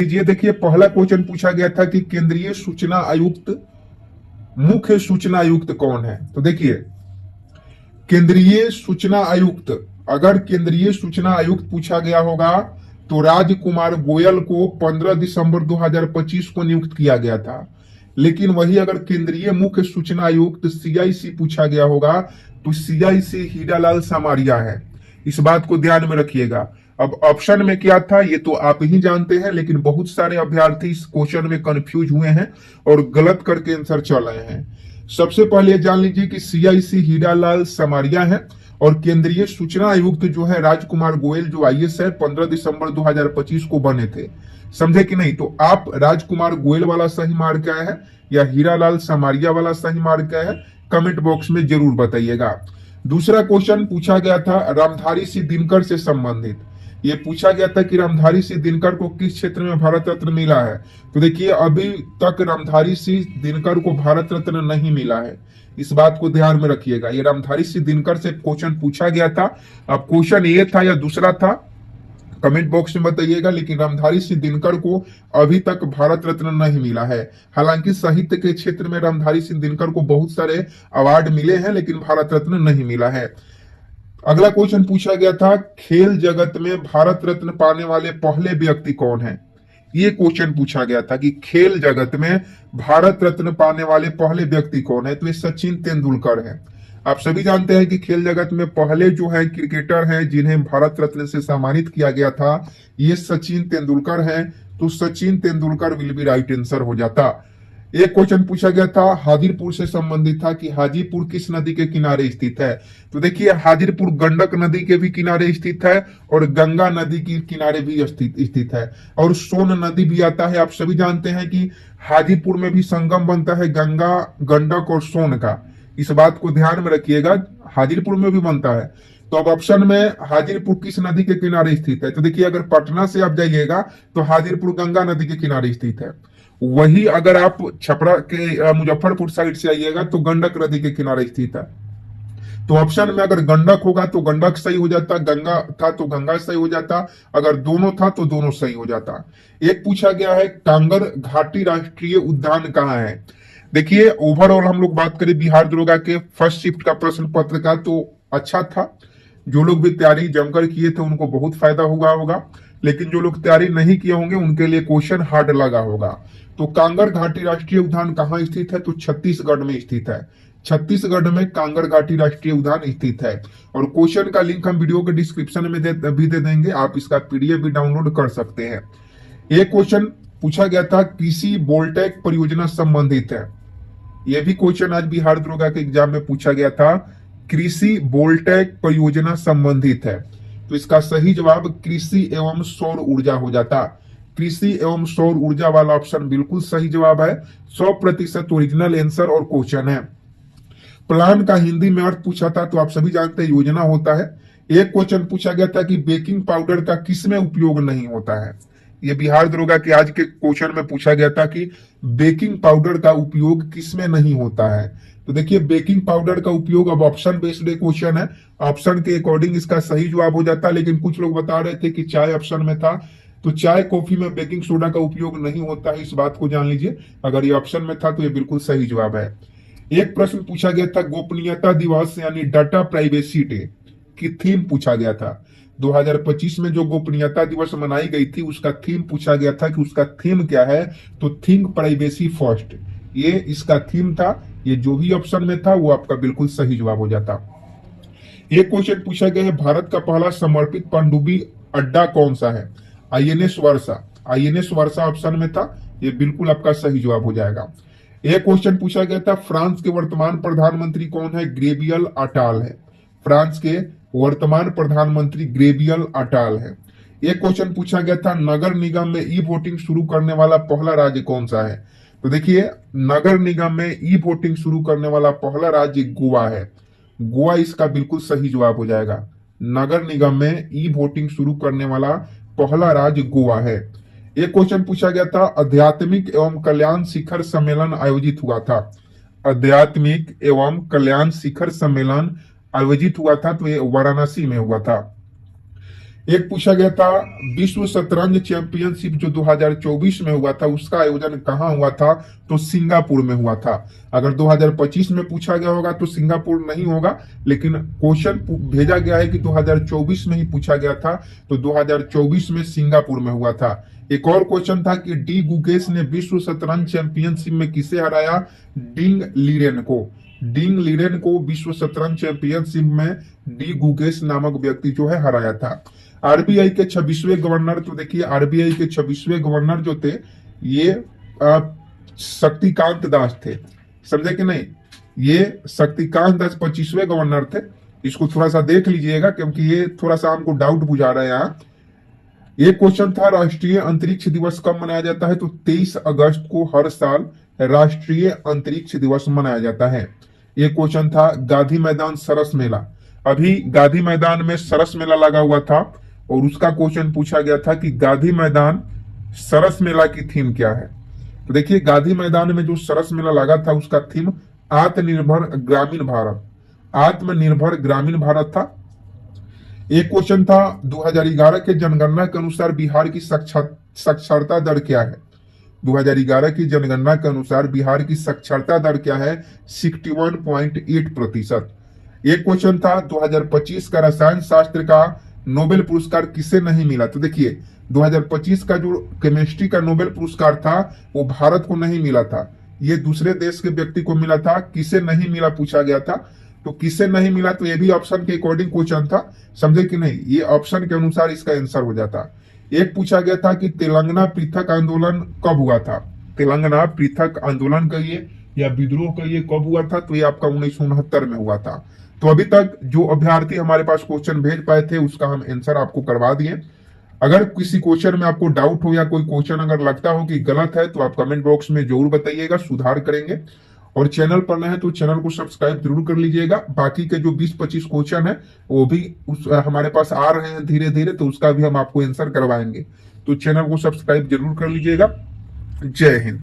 लीजिए, देखिए पहला क्वेश्चन पूछा गया था कि केंद्रीय सूचना आयुक्त, मुख्य सूचना आयुक्त कौन है। तो देखिए केंद्रीय सूचना आयुक्त, अगर केंद्रीय सूचना आयुक्त पूछा गया होगा तो राजकुमार गोयल को 15 दिसंबर 2025 को नियुक्त किया गया था। लेकिन वही अगर केंद्रीय मुख्य सूचना आयुक्त सीआईसी पूछा गया होगा तो सीआईसी हीरालाल समारिया है। इस बात को ध्यान में रखिएगा। अब ऑप्शन में क्या था ये तो आप ही जानते हैं, लेकिन बहुत सारे अभ्यर्थी इस क्वेश्चन में कंफ्यूज हुए हैं और गलत करके आंसर चल रहे हैं। सबसे पहले जान लीजिए कि सीआईसी हीरालाल समारिया है और केंद्रीय सूचना आयुक्त जो है राजकुमार गोयल, जो आईएएस है, 15 दिसंबर 2025 को बने थे। समझे कि नहीं? तो आप राजकुमार गोयल वाला सही मार्क क्या है या हीरालाल समारिया वाला सही मार्क क्या है, कमेंट बॉक्स में जरूर बताइएगा। दूसरा क्वेश्चन पूछा गया था रामधारी सिंह दिनकर से संबंधित। ये पूछा गया था कि रामधारी सिंह दिनकर को किस क्षेत्र में भारत रत्न मिला है। तो देखिए अभी तक रामधारी सिंह दिनकर को भारत रत्न नहीं मिला है, इस बात को ध्यान में रखिएगा। ये रामधारी सिंह दिनकर से क्वेश्चन पूछा गया था। अब क्वेश्चन ये था या दूसरा था, कमेंट बॉक्स में बताइएगा। लेकिन रामधारी सिंह दिनकर को अभी तक भारत रत्न नहीं मिला है। हालांकि साहित्य के क्षेत्र में रामधारी सिंह दिनकर को बहुत सारे अवार्ड मिले हैं, लेकिन भारत रत्न नहीं मिला है। अगला क्वेश्चन पूछा गया था खेल जगत में भारत रत्न पाने वाले पहले व्यक्ति कौन है। ये क्वेश्चन पूछा गया था कि खेल जगत में भारत रत्न पाने वाले पहले व्यक्ति कौन है। तो ये सचिन तेंदुलकर है। आप सभी जानते हैं कि खेल जगत में पहले जो है क्रिकेटर हैं जिन्हें भारत रत्न से सम्मानित किया गया था, ये सचिन तेंदुलकर हैं। तो Sachin Tendulkar will be right answer हो जाता। एक क्वेश्चन पूछा गया था हाजीपुर से संबंधित था कि हाजीपुर किस नदी के किनारे स्थित है। तो देखिए हाजीपुर गंडक नदी के भी किनारे स्थित है और गंगा नदी के किनारे भी स्थित है और सोन नदी भी आता है। आप सभी जानते हैं कि हाजीपुर में भी संगम बनता है गंगा, गंडक और सोन का। इस बात को ध्यान में रखिएगा, हाजीपुर में भी बनता है। तो अब ऑप्शन में हाजीपुर किस नदी के किनारे स्थित है। तो देखिए अगर पटना से आप जाइएगा तो हाजीपुर गंगा नदी के किनारे स्थित है। वही अगर आप छपरा के मुजफ्फरपुर साइड से आइएगा तो गंडक नदी के किनारे स्थित है। तो ऑप्शन में अगर गंडक होगा तो गंडक सही हो जाता, गंगा था तो गंगा सही हो जाता, अगर दोनों था तो दोनों सही हो जाता। एक पूछा गया है कांगर घाटी राष्ट्रीय उद्यान कहाँ है। देखिए ओवरऑल हम लोग बात करें बिहार दरोगा के फर्स्ट शिफ्ट का प्रश्न पत्र का तो अच्छा था। जो लोग भी तैयारी जमकर किए थे उनको बहुत फायदा हुआ होगा, लेकिन जो लोग तैयारी नहीं किए होंगे उनके लिए क्वेश्चन हार्ड लगा होगा। तो कांगर घाटी राष्ट्रीय उद्यान कहाँ स्थित है। तो छत्तीसगढ़ में स्थित है। छत्तीसगढ़ में कांगर घाटी राष्ट्रीय उद्यान स्थित है और क्वेश्चन का लिंक हम वीडियो के डिस्क्रिप्शन में भी दे देंगे, आप इसका पीडीएफ भी डाउनलोड कर सकते हैं। एक क्वेश्चन पूछा गया था कृषि बोल्टेक परियोजना संबंधित है। यह भी क्वेश्चन आज बिहार दरोगा के एग्जाम में पूछा गया था, कृषि बोल्टेक परियोजना संबंधित है। तो इसका सही जवाब कृषि एवं सौर ऊर्जा हो जाता। कृषि एवं सौर ऊर्जा वाला ऑप्शन बिल्कुल सही जवाब है, 100% ओरिजिनल आंसर और क्वेश्चन है। प्लान का हिंदी में अर्थ पूछा था तो आप सभी जानते हैं योजना होता है। एक क्वेश्चन पूछा गया था कि बेकिंग पाउडर का किसमें उपयोग नहीं होता है। ये बिहार दरोगा के आज के क्वेश्चन में पूछा गया था कि बेकिंग पाउडर का उपयोग किसमें नहीं होता है। तो देखिए बेकिंग पाउडर का उपयोग अब ऑप्शन बेस्ड क्वेश्चन है, ऑप्शन के अकॉर्डिंग इसका सही जवाब हो जाता। लेकिन कुछ लोग बता रहे थे कि चाय ऑप्शन में था, तो चाय कॉफी में बेकिंग सोडा का उपयोग नहीं होता है, इस बात को जान लीजिए। अगर ये ऑप्शन में था तो ये बिल्कुल सही जवाब है। एक प्रश्न पूछा गया था गोपनीयता दिवस यानी डाटा प्राइवेसी डे की थीम पूछा गया था। 2025 में जो गोपनीयता दिवस मनाई गई थी उसका थीम पूछा गया था कि उसका थीम क्या है। तो थिंक प्राइवेसी फर्स्ट, ये इसका थीम था। ये जो भी ऑप्शन में था वो आपका बिल्कुल सही जवाब हो जाता। एक क्वेश्चन पूछा गया है भारत का पहला समर्पित पनडुब्बी अड्डा कौन सा है। आईएनएस वर्षा, आईएनएस वर्षा ऑप्शन में था, ये बिल्कुल आपका सही जवाब हो जाएगा। एक क्वेश्चन पूछा गया था फ्रांस के वर्तमान प्रधानमंत्री कौन है। ग्रेबियल अटाल है। फ्रांस के वर्तमान प्रधानमंत्री ग्रेबियल अटाल है। एक क्वेश्चन पूछा गया था नगर निगम में ई वोटिंग शुरू करने वाला पहला राज्य कौन सा है। तो देखिए नगर निगम में ई वोटिंग शुरू करने वाला पहला राज्य गोवा है। गोवा इसका बिल्कुल सही जवाब हो जाएगा। नगर निगम में ई वोटिंग शुरू करने वाला पहला राज्य गोवा है। एक क्वेश्चन पूछा गया था आध्यात्मिक एवं कल्याण शिखर सम्मेलन आयोजित हुआ था। आध्यात्मिक एवं कल्याण शिखर सम्मेलन आयोजित हुआ था तो ये वाराणसी में हुआ था। एक पूछा गया था विश्व शतरंज चैंपियनशिप जो 2024 में हुआ था उसका आयोजन कहाँ हुआ था, तो सिंगापुर में हुआ था। अगर 2025 में पूछा गया होगा तो सिंगापुर नहीं होगा, लेकिन क्वेश्चन भेजा गया है कि 2024 में ही पूछा गया था, तो 2024 में सिंगापुर में हुआ था। एक और क्वेश्चन था कि डी गुकेश ने विश्व शतरंज चैंपियनशिप में किसे हराया, डिंग लीरेन को। डिंग लीरेन को विश्व शतरंज चैंपियनशिप में डी गुकेश नामक व्यक्ति जो है हराया था। आरबीआई के 26वें गवर्नर, तो देखिए आरबीआई के 26वें गवर्नर जो थे ये शक्तिकांत दास थे, समझे कि नहीं। ये शक्तिकांत दास 25वें गवर्नर थे। इसको थोड़ा सा देख लीजिएगा क्योंकि ये थोड़ा सा हमको डाउट बुझा रहा है यहाँ। एक क्वेश्चन था राष्ट्रीय अंतरिक्ष दिवस कब मनाया जाता है, तो 23 अगस्त को हर साल राष्ट्रीय अंतरिक्ष दिवस मनाया जाता है। एक क्वेश्चन था गांधी मैदान सरस मेला, अभी गांधी मैदान में सरस मेला लगा हुआ था और उसका क्वेश्चन पूछा गया था कि गांधी मैदान सरस मेला की थीम क्या है। तो देखिए गांधी मैदान में जो सरस मेला लगा था उसका थीम आत्मनिर्भर ग्रामीण भारत, आत्मनिर्भर ग्रामीण भारत था। एक क्वेश्चन था 2011 के जनगणना के अनुसार बिहार की साक्षरता दर क्या है। 2011 की जनगणना के अनुसार बिहार की साक्षरता दर क्या है, 61.8%। एक क्वेश्चन था 2025 का रसायन शास्त्र का नोबेल पुरस्कार किसे नहीं मिला। तो देखिए 2025 का जो केमिस्ट्री का नोबेल पुरस्कार था वो भारत को नहीं मिला था, ये दूसरे देश के व्यक्ति को मिला था। किसे नहीं मिला पूछा गया था, तो किसे नहीं मिला, तो ये भी ऑप्शन के अकॉर्डिंग क्वेश्चन था, समझे कि नहीं। ये ऑप्शन के अनुसार इसका आंसर हो जाता। एक पूछा गया था कि तेलंगाना पृथक आंदोलन कब हुआ था। तेलंगाना पृथक आंदोलन कहिए या विद्रोह कहिए कब हुआ था, तो ये आपका 1969 में हुआ था। तो अभी तक जो अभ्यर्थी हमारे पास क्वेश्चन भेज पाए थे उसका हम आंसर आपको करवा दिए। अगर किसी क्वेश्चन में आपको डाउट हो या कोई क्वेश्चन अगर लगता हो कि गलत है तो आप कमेंट बॉक्स में जरूर बताइएगा, सुधार करेंगे। और चैनल पर नए हैं तो चैनल को सब्सक्राइब जरूर कर लीजिएगा। बाकी के जो 20-25 क्वेश्चन है वो भी हमारे पास आ रहे हैं धीरे धीरे, तो उसका भी हम आपको आंसर करवाएंगे। तो चैनल को सब्सक्राइब जरूर कर लीजिएगा। जय हिंद।